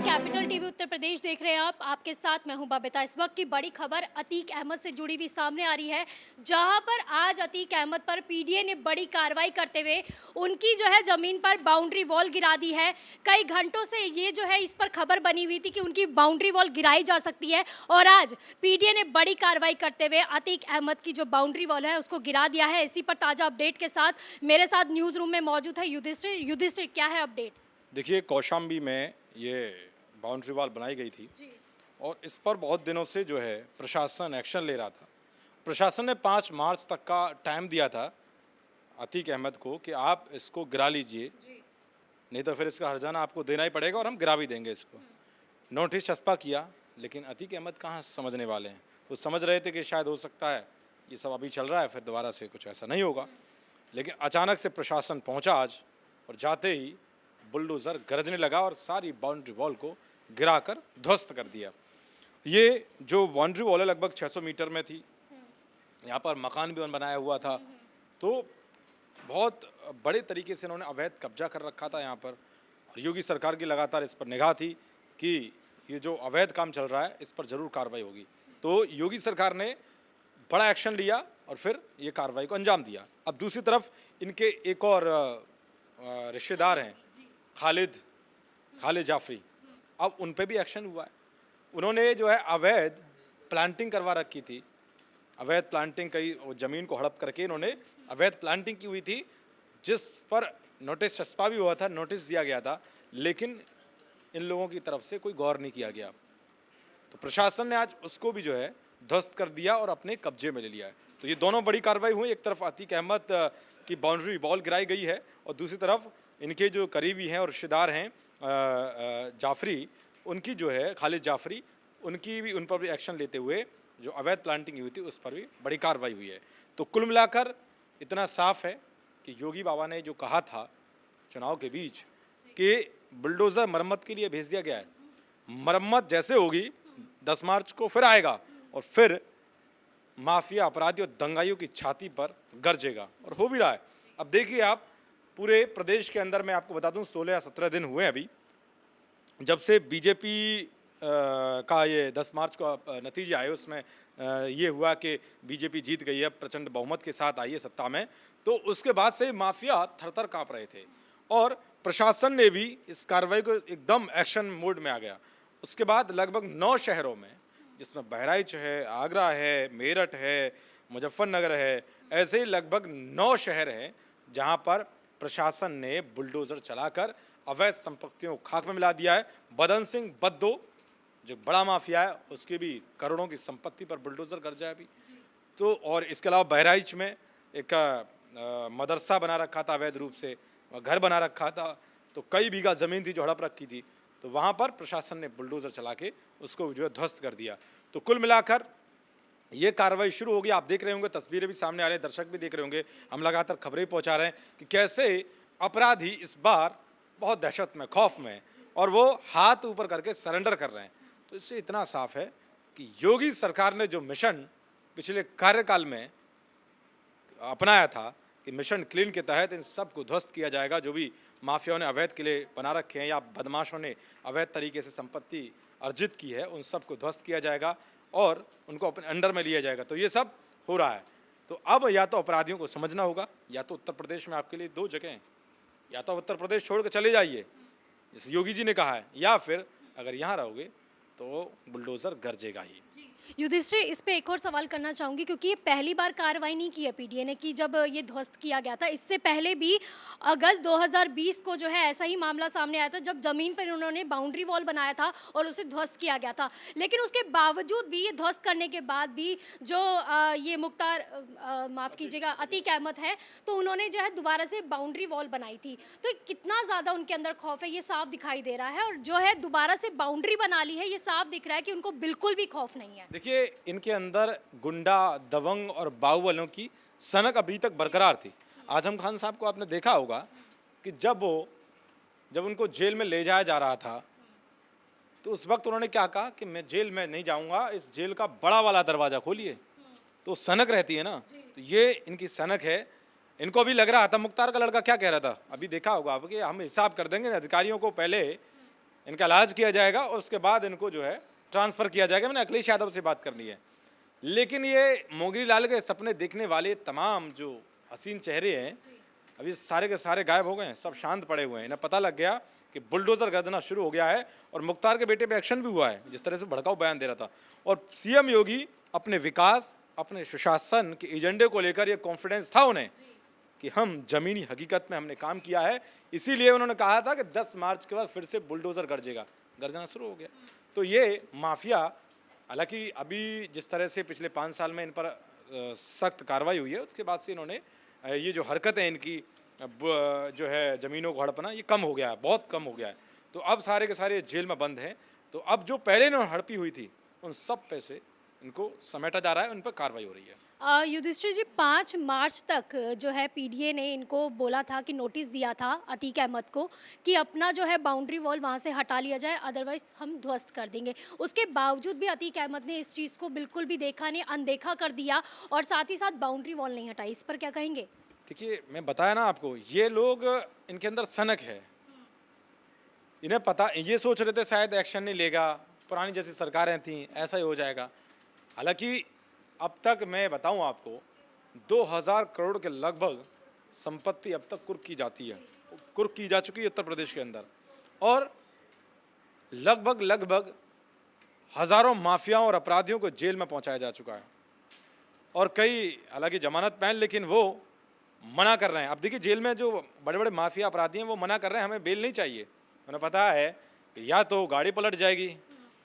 Capital TV Uttar Pradesh देख रहे हैं आप। आपके साथ मैं हूं बबीता। इस वक्त की बड़ी खबर अतीक अहमद से जुड़ी हुई सामने आ रही है, जहां पर आज अतीक अहमद पर पीडीए ने बड़ी कार्रवाई करते हुए उनकी जो है जमीन पर बाउंड्री वॉल गिरा दी है। कई घंटों से ये जो है इस पर खबर बनी हुई थी कि उनकी बाउंड्री वॉल गिराई जा सकती है, और आज पीडीए ने बड़ी कार्रवाई करते हुए अतीक अहमद की जो बाउंड्री वॉल है उसको गिरा दिया है। इसी पर ताजा अपडेट के साथ मेरे साथ न्यूज रूम में मौजूद है युधिष्ठिर। युधिष्ठिर, क्या है अपडेट्स? देखिए, कौशाम्बी में ये बाउंड्री वॉल बनाई गई थी जी। और इस पर बहुत दिनों से जो है प्रशासन एक्शन ले रहा था। प्रशासन ने 5 मार्च तक का टाइम दिया था अतीक अहमद को कि आप इसको गिरा लीजिए, नहीं तो फिर इसका हर्जाना आपको देना ही पड़ेगा और हम गिरा भी देंगे इसको। नोटिस चस्पा किया, लेकिन अतीक अहमद कहाँ समझने वाले हैं। वो समझ रहे थे कि शायद हो सकता है ये सब अभी चल रहा है, फिर दोबारा से कुछ ऐसा नहीं होगा। लेकिन अचानक से प्रशासन पहुंचा आज, और जाते ही बुलडोज़र गरजने लगा और सारी बाउंड्री वॉल को गिराकर ध्वस्त कर दिया। ये जो बाउंड्री वॉल है लगभग 600 मीटर में थी। यहाँ पर मकान भी बनाया हुआ था, तो बहुत बड़े तरीके से इन्होंने अवैध कब्जा कर रखा था यहाँ पर। और योगी सरकार की लगातार इस पर निगाह थी कि ये जो अवैध काम चल रहा है इस पर ज़रूर कार्रवाई होगी। तो योगी सरकार ने बड़ा एक्शन लिया और फिर ये कार्रवाई को अंजाम दिया। अब दूसरी तरफ इनके एक और रिश्तेदार हैं, खालिद जाफरी। अब उन पे भी एक्शन हुआ है। उन्होंने जो है अवैध प्लांटिंग करवा रखी थी। अवैध प्लांटिंग, कई ज़मीन को हड़प करके इन्होंने अवैध प्लांटिंग की हुई थी, जिस पर नोटिस चस्पा भी हुआ था, नोटिस दिया गया था, लेकिन इन लोगों की तरफ से कोई गौर नहीं किया गया। तो प्रशासन ने आज उसको भी जो है ध्वस्त कर दिया और अपने कब्जे में ले लिया है। तो ये दोनों बड़ी कार्रवाई हुई। एक तरफ अतीक अहमद की बाउंड्री वॉल गिराई गई है और दूसरी तरफ इनके जो करीबी हैं और रिश्तेदार हैं जाफरी, उनकी जो है खालिद जाफरी, उनकी भी, उन पर भी एक्शन लेते हुए जो अवैध प्लांटिंग हुई थी उस पर भी बड़ी कार्रवाई हुई है। तो कुल मिलाकर इतना साफ है कि योगी बाबा ने जो कहा था चुनाव के बीच कि बुलडोज़र मरम्मत के लिए भेज दिया गया है, मरम्मत जैसे होगी 10 मार्च को फिर आएगा और फिर माफिया, अपराधियों, दंगाइयों की छाती पर गरजेगा, और हो भी रहा है। अब देखिए, आप पूरे प्रदेश के अंदर, मैं आपको बता दूं, 16 या 17 दिन हुए अभी जब से बीजेपी का ये 10 मार्च को नतीजे आए। उसमें ये हुआ कि बीजेपी जीत गई है, प्रचंड बहुमत के साथ आई है सत्ता में। तो उसके बाद से माफिया थरथर काँप रहे थे और प्रशासन ने भी इस कार्रवाई को एकदम एक्शन मोड में आ गया। उसके बाद लगभग 9 शहरों में, जिसमें बहराइच है, आगरा है, मेरठ है, मुजफ्फरनगर है, ऐसे ही लगभग 9 शहर हैं जहां पर प्रशासन ने बुलडोज़र चलाकर अवैध संपत्तियों को खाक में मिला दिया है। बदन सिंह बद्दो, जो बड़ा माफिया है, उसकी भी करोड़ों की संपत्ति पर बुलडोज़र गरजा है अभी। तो और इसके अलावा बहराइच में एक मदरसा बना रखा था अवैध रूप से, घर बना रखा था, तो कई बीघा ज़मीन थी जो हड़प रखी थी, तो वहाँ पर प्रशासन ने बुलडोज़र चला के उसको जो है ध्वस्त कर दिया। तो कुल मिलाकर ये कार्रवाई शुरू होगी। आप देख रहे होंगे, तस्वीरें भी सामने आ रही हैं, दर्शक भी देख रहे होंगे, हम लगातार खबरें पहुँचा रहे हैं कि कैसे अपराधी इस बार बहुत दहशत में, खौफ में, और वो हाथ ऊपर करके सरेंडर कर रहे हैं। तो इससे इतना साफ है कि योगी सरकार ने जो मिशन पिछले कार्यकाल में अपनाया था कि मिशन क्लीन के तहत इन सब को ध्वस्त किया जाएगा, जो भी माफियाओं ने अवैध किले बना रखे हैं या बदमाशों ने अवैध तरीके से संपत्ति अर्जित की है, उन सब को ध्वस्त किया जाएगा और उनको अपने अंडर में लिया जाएगा। तो ये सब हो रहा है। तो अब या तो अपराधियों को समझना होगा, या तो उत्तर प्रदेश में आपके लिए 2 जगह हैं, या तो उत्तर प्रदेश छोड़ कर चले जाइए, जैसे योगी जी ने कहा है, या फिर अगर यहाँ रहोगे तो बुलडोज़र गरजेगा ही। युधिष्ठिर, इस पे एक और सवाल करना चाहूँगी, क्योंकि ये पहली बार कार्रवाई नहीं की है पीडीए ने कि जब ये ध्वस्त किया गया था। इससे पहले भी अगस्त 2020 को जो है ऐसा ही मामला सामने आया था, जब ज़मीन पर उन्होंने बाउंड्री वॉल बनाया था और उसे ध्वस्त किया गया था। लेकिन उसके बावजूद भी, ये ध्वस्त करने के बाद भी, जो ये मुख्तार, माफ़ कीजिएगा, अतीक अहमद है, तो उन्होंने जो है दोबारा से बाउंड्री वॉल बनाई थी। तो कितना ज़्यादा उनके अंदर खौफ है, ये साफ दिखाई दे रहा है, और जो है दोबारा से बाउंड्री बना ली है, ये साफ दिख रहा है कि उनको बिल्कुल भी खौफ नहीं है। देखिए, इनके अंदर गुंडा, दबंग और बाहुबलों की सनक अभी तक बरकरार थी। आजम खान साहब को आपने देखा होगा कि जब उनको जेल में ले जाया जा रहा था, तो उस वक्त उन्होंने क्या कहा कि मैं जेल में नहीं जाऊंगा, इस जेल का बड़ा वाला दरवाज़ा खोलिए। तो सनक रहती है ना, तो ये इनकी सनक है। इनको अभी लग रहा था, मुख्तार का लड़का क्या कह रहा था, अभी देखा होगा आप कि हम हिसाब कर देंगे अधिकारियों को, पहले इनका इलाज किया जाएगा और उसके बाद इनको जो है ट्रांसफ़र किया जाएगा। मैंने अखिलेश यादव से बात करनी है। लेकिन ये मोगरी लाल के सपने देखने वाले तमाम जो हसीन चेहरे हैं, अभी सारे के सारे गायब हो गए हैं, सब शांत पड़े हुए हैं। इन्हें पता लग गया कि बुलडोज़र गर्दना शुरू हो गया है और मुख्तार के बेटे पे एक्शन भी हुआ है, जिस तरह से भड़काऊ बयान दे रहा था। और सीएम योगी अपने विकास, अपने सुशासन के एजेंडे को लेकर ये कॉन्फिडेंस था उन्हें कि हम ज़मीनी हकीकत में हमने काम किया है, इसीलिए उन्होंने कहा था कि 10 मार्च के बाद फिर से बुलडोज़र गरजना शुरू हो गया। तो ये माफिया, हालांकि अभी जिस तरह से पिछले 5 साल में इन पर सख्त कार्रवाई हुई है, उसके बाद से इन्होंने ये जो हरकत है इनकी जो है ज़मीनों को हड़पना, ये कम हो गया है, बहुत कम हो गया है। तो अब सारे के सारे जेल में बंद हैं। तो अब जो पहले इन्होंने हड़पी हुई थी उन सब पे से इनको समेटा जा रहा है, उन पर कार्रवाई हो रही है। युधिष्ठिर जी, 5 मार्च तक जो है पीडीए ने इनको बोला था कि नोटिस दिया था अतीक अहमद को कि अपना जो है बाउंड्री वॉल वहाँ से हटा लिया जाए, अदरवाइज हम ध्वस्त कर देंगे। उसके बावजूद भी अतीक अहमद ने इस चीज़ को बिल्कुल भी देखा नहीं, अनदेखा कर दिया और साथ ही साथ बाउंड्री वॉल नहीं हटाई। इस पर क्या कहेंगे? देखिए, मैं बताया ना आपको, ये लोग, इनके अंदर सनक है। इन्हें पता, ये सोच रहे थे शायद एक्शन नहीं लेगा, पुरानी जैसी सरकारें थीं, ऐसा ही हो जाएगा। हालांकि अब तक मैं बताऊं आपको, 2000 करोड़ के लगभग संपत्ति अब तक कुर्क की जाती है, कुर्क की जा चुकी है उत्तर प्रदेश के अंदर। और लगभग हज़ारों माफियाओं और अपराधियों को जेल में पहुंचाया जा चुका है। और कई हालांकि जमानत पे हैं, लेकिन वो मना कर रहे हैं। अब देखिए, जेल में जो बड़े बड़े माफिया अपराधी हैं वो मना कर रहे हैं, हमें बेल नहीं चाहिए। उन्हें पता है कि या तो गाड़ी पलट जाएगी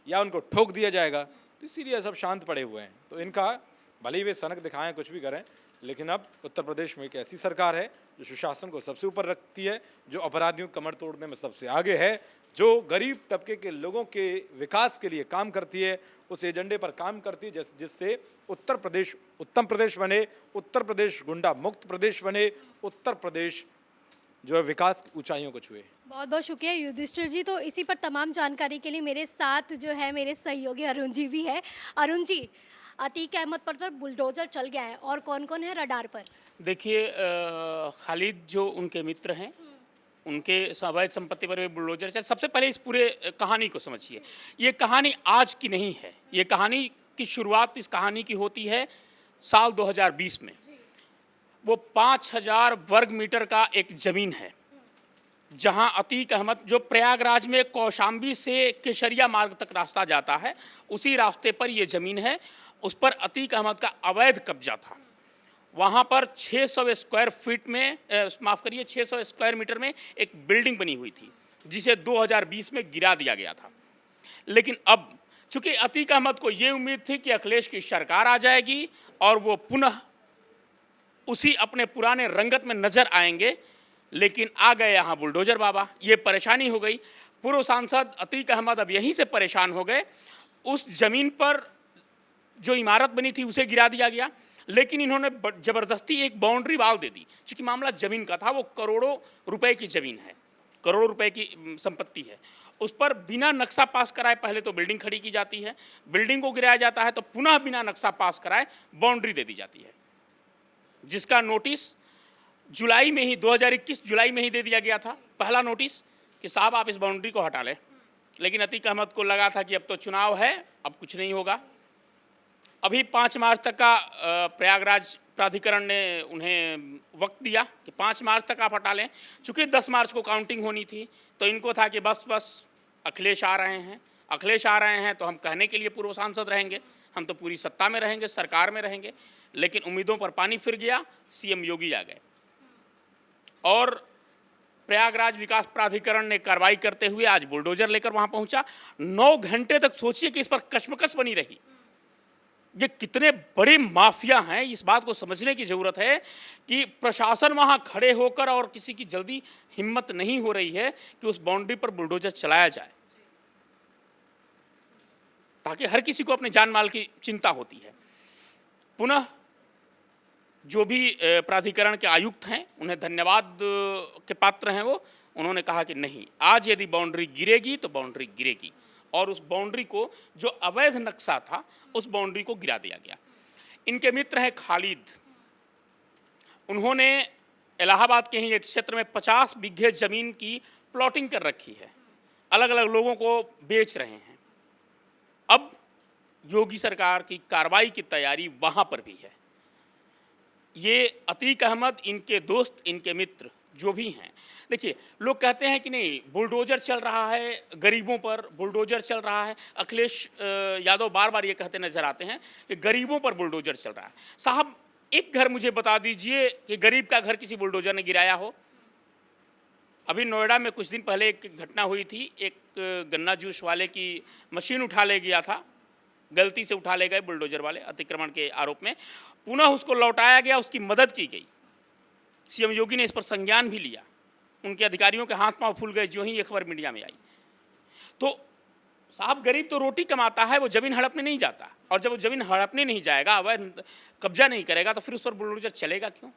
या उनको ठोक दिया जाएगा, तो इसीलिए सब शांत पड़े हुए हैं। तो इनका भले ही वे सनक दिखाएं, कुछ भी करें, लेकिन अब उत्तर प्रदेश में एक ऐसी सरकार है जो सुशासन को सबसे ऊपर रखती है, जो अपराधियों को कमर तोड़ने में सबसे आगे है, जो गरीब तबके के लोगों के विकास के लिए काम करती है, उस एजेंडे पर काम करती है जिससे उत्तर प्रदेश उत्तम प्रदेश बने, उत्तर प्रदेश गुंडा मुक्त प्रदेश बने, उत्तर प्रदेश जो है विकास की ऊंचाइयों को छुए। बहुत बहुत शुक्रिया युधिष्ठिर जी। तो इसी पर तमाम जानकारी के लिए मेरे साथ जो है मेरे सहयोगी अरुण जी भी है। अरुण जी, अतीक अहमद पर तो बुलडोजर चल गया है और कौन कौन है रडार पर? देखिए, खालिद जो उनके मित्र हैं, उनके अवैध संपत्ति पर भी बुलडोजर चल। सबसे पहले इस पूरे कहानी को समझिए। ये कहानी आज की नहीं है, ये कहानी की शुरुआत इस कहानी की होती है साल 2020 में। वो 5000 वर्ग मीटर का एक ज़मीन है जहां अतीक अहमद, जो प्रयागराज में कौशाम्बी से केसरिया मार्ग तक रास्ता जाता है, उसी रास्ते पर ये ज़मीन है, उस पर अतीक अहमद का अवैध कब्जा था। वहाँ पर 600 स्क्वायर फीट में, माफ़ करिए, 600 स्क्वायर मीटर में एक बिल्डिंग बनी हुई थी, जिसे 2020 में गिरा दिया गया था। लेकिन अब चूंकि अतीक अहमद को ये उम्मीद थी कि अखिलेश की सरकार आ जाएगी और वो पुनः उसी अपने पुराने रंगत में नजर आएंगे, लेकिन आ गए यहाँ बुलडोजर बाबा। ये परेशानी हो गई। पूर्व सांसद अतीक अहमद अब यहीं से परेशान हो गए। उस जमीन पर जो इमारत बनी थी उसे गिरा दिया गया, लेकिन इन्होंने ज़बरदस्ती एक बाउंड्री वाल दे दी। चूँकि मामला ज़मीन का था, वो करोड़ों रुपए की ज़मीन है, करोड़ों रुपए की संपत्ति है। उस पर बिना नक्शा पास कराए पहले तो बिल्डिंग खड़ी की जाती है, बिल्डिंग को गिराया जाता है, तो पुनः बिना नक्शा पास कराए बाउंड्री दे दी जाती है, जिसका नोटिस जुलाई में ही, 2021 जुलाई में ही दे दिया गया था। पहला नोटिस कि साहब आप इस बाउंड्री को हटा लें। लेकिन अतीक अहमद को लगा था कि अब तो चुनाव है, अब कुछ नहीं होगा। अभी 5 मार्च तक का प्रयागराज प्राधिकरण ने उन्हें वक्त दिया कि 5 मार्च तक आप हटा लें। चूँकि 10 मार्च को काउंटिंग होनी थी, तो इनको था कि बस अखिलेश आ रहे हैं, अखिलेश आ रहे हैं तो हम कहने के लिए पूर्व सांसद रहेंगे, हम तो पूरी सत्ता में रहेंगे, सरकार में रहेंगे। लेकिन उम्मीदों पर पानी फिर गया, सीएम योगी आ गए और प्रयागराज विकास प्राधिकरण ने कार्रवाई करते हुए आज बुलडोजर लेकर वहां पहुंचा। 9 घंटे तक सोचिए कि इस पर कशमकश बनी रही। ये कितने बड़े माफिया हैं, इस बात को समझने की जरूरत है कि प्रशासन वहां खड़े होकर, और किसी की जल्दी हिम्मत नहीं हो रही है कि उस बाउंड्री पर बुलडोजर चलाया जाए, ताकि हर किसी को अपने जान माल की चिंता होती है। पुनः जो भी प्राधिकरण के आयुक्त हैं, उन्हें धन्यवाद के पात्र हैं वो, उन्होंने कहा कि नहीं, आज यदि बाउंड्री गिरेगी तो बाउंड्री गिरेगी, और उस बाउंड्री को, जो अवैध नक्शा था, उस बाउंड्री को गिरा दिया गया। इनके मित्र हैं खालिद, उन्होंने इलाहाबाद के ही एक क्षेत्र में 50 बीघे जमीन की प्लॉटिंग कर रखी है। अलग अलग लोगों को बेच रहे हैं। अब योगी सरकार की कार्रवाई की तैयारी वहाँ पर भी है। ये अतीक अहमद, इनके दोस्त, इनके मित्र जो भी हैं, देखिए लोग कहते हैं कि नहीं बुलडोजर चल रहा है गरीबों पर, बुलडोजर चल रहा है। अखिलेश यादव बार बार ये कहते नजर आते हैं कि गरीबों पर बुलडोजर चल रहा है। साहब एक घर मुझे बता दीजिए कि गरीब का घर किसी बुलडोजर ने गिराया हो। अभी नोएडा में कुछ दिन पहले एक घटना हुई थी, एक गन्ना जूस वाले की मशीन उठा ले गया था, गलती से उठा ले गए बुलडोजर वाले अतिक्रमण के आरोप में, पुनः उसको लौटाया गया, उसकी मदद की गई। सीएम योगी ने इस पर संज्ञान भी लिया, उनके अधिकारियों के हाथ पांव फूल गए जो ही ये खबर मीडिया में आई। तो साहब गरीब तो रोटी कमाता है, वो जमीन हड़पने नहीं जाता, और जब वो जमीन हड़पने नहीं जाएगा, अवैध कब्जा नहीं करेगा, तो फिर उस पर बुलडोजर चलेगा क्यों?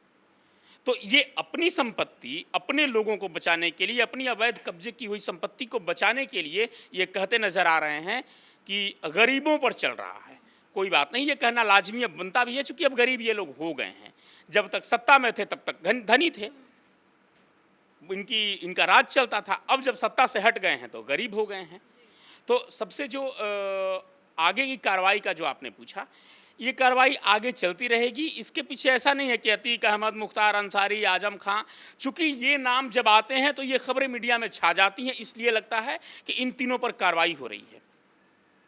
तो ये अपनी संपत्ति, अपने लोगों को बचाने के लिए, अपनी अवैध कब्जे की हुई संपत्ति को बचाने के लिए ये कहते नजर आ रहे हैं कि गरीबों पर चल रहा है। कोई बात नहीं, ये कहना लाजमी अब बनता भी है, चूंकि अब गरीब ये लोग हो गए हैं। जब तक सत्ता में थे तब तक धनी थे, इनका राज चलता था। अब जब सत्ता से हट गए हैं तो गरीब हो गए हैं। तो सबसे जो आगे की कार्रवाई का जो आपने पूछा, ये कार्रवाई आगे चलती रहेगी। इसके पीछे ऐसा नहीं है कि अतीक अहमद, मुख्तार अंसारी, आजम खां, चूंकि ये नाम जब आते हैं तो ये खबरें मीडिया में छा जाती हैं, इसलिए लगता है कि इन तीनों पर कार्रवाई हो रही है।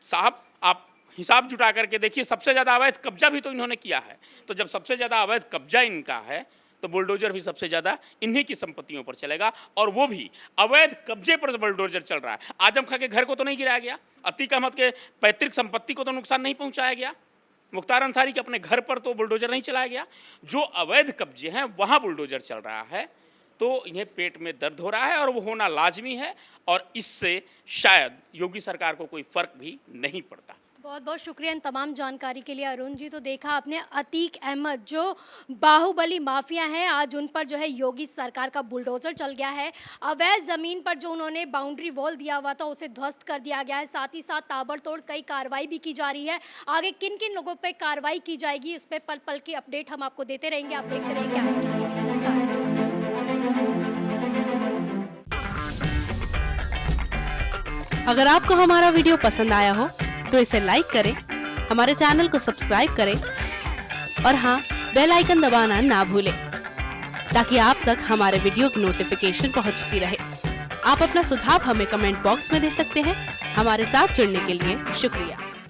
साहब आप हिसाब जुटा करके देखिए, सबसे ज़्यादा अवैध कब्जा भी तो इन्होंने किया है। तो जब सबसे ज़्यादा अवैध कब्जा इनका है तो बुलडोजर भी सबसे ज़्यादा इन्हीं की संपत्तियों पर चलेगा, और वो भी अवैध कब्जे पर बुलडोजर चल रहा है। आजम खां के घर को तो नहीं गिराया गया, अतीक अहमद के पैतृक संपत्ति को तो नुकसान नहीं पहुंचाया गया, मुख्तार अंसारी के अपने घर पर तो बुलडोजर नहीं चलाया गया। जो अवैध कब्जे हैं वहाँ बुलडोजर चल रहा है, तो इन्हें पेट में दर्द हो रहा है, और वो होना लाजमी है, और इससे शायद योगी सरकार को कोई फर्क भी नहीं पड़ता। बहुत बहुत शुक्रिया इन तमाम जानकारी के लिए अरुण जी। तो देखा आपने अतीक अहमद जो बाहुबली माफिया हैं, आज उन पर जो है योगी सरकार का बुलडोजर चल गया है। अवैध ज़मीन पर जो उन्होंने बाउंड्री वॉल दिया हुआ था उसे ध्वस्त कर दिया गया है। साथ ही साथ ताबड़तोड़ कई कार्रवाई भी की जा रही है। आगे किन किन लोगों पर कार्रवाई की जाएगी, इस पर पल पल की अपडेट हम आपको देते रहेंगे। आप देखते रहेंगे नमस्कार। अगर आपको हमारा वीडियो पसंद आया हो तो इसे लाइक करें, हमारे चैनल को सब्सक्राइब करें, और हाँ, बेल आइकन दबाना ना भूलें ताकि आप तक हमारे वीडियो की नोटिफिकेशन पहुंचती रहे। आप अपना सुझाव हमें कमेंट बॉक्स में दे सकते हैं। हमारे साथ जुड़ने के लिए शुक्रिया।